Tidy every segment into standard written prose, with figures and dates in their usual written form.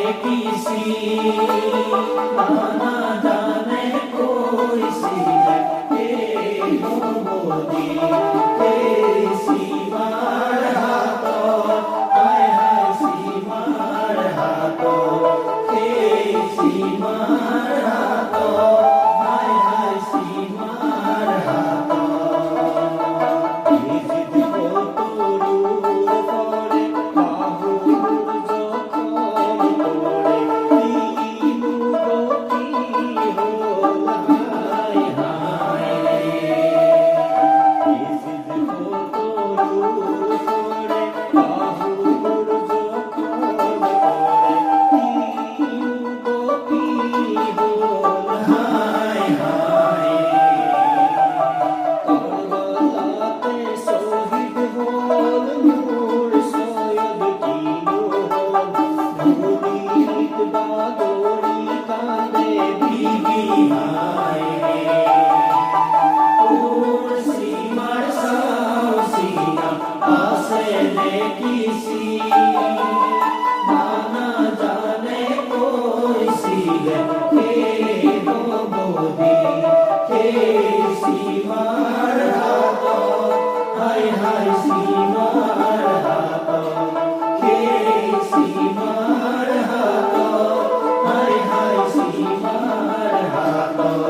किसी ना जाने कोई सी के मोदी तेरी सीमार हाथों हाय हाय सीमार हाथों तेरी सीमार हाथों हाय हाय सीमार हाथों जिद को तोड़ूर पड़े बाहुर जखम पड़े तीनू गति होल हाय हाय जिद को तोड़ूर पड़े बाहुर जखम पड़े तीनू गति होल हाय हाय करबलाते শহীদ হল নূর সৈয়দ কিনো হল মুরিদ বাদরি কাঁদে বিবি হায় তোর সীমার সাহসিয়া আসে নে কিসি না জানে কোই সিলে কে মোদি কে সীমার হাতোं हाय हाय सीमार हाथों के सीमार हाथों हाय हाय सीमार हाथों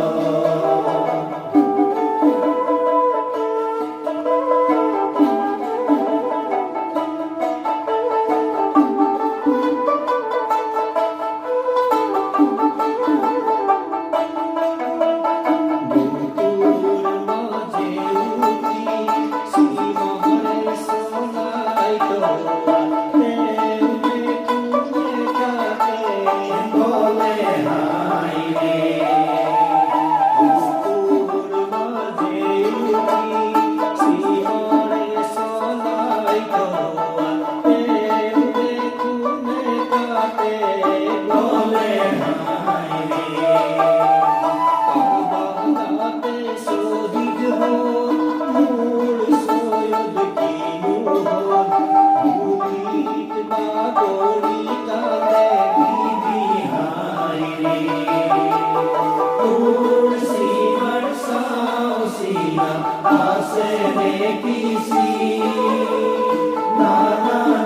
किसी ना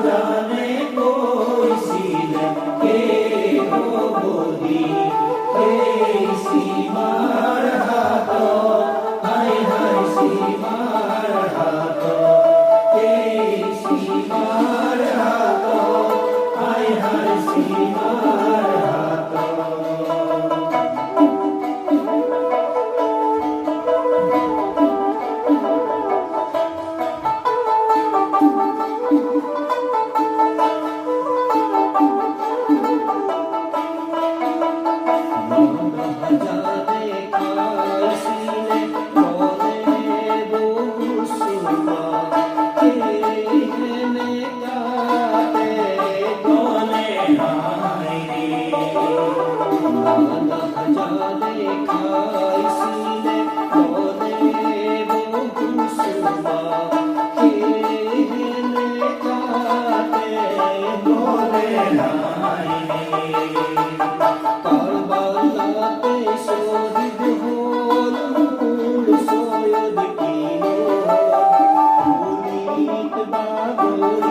जाने कोई सील के हो मोदी के सीमार हाथों हाय हाय सीमार हाथों के सीमार हाथों हाय हाय सीमार हाथों करबलाते শহীদ হল নূর সৈয়দ কিনো হল মুরিদ বাদরি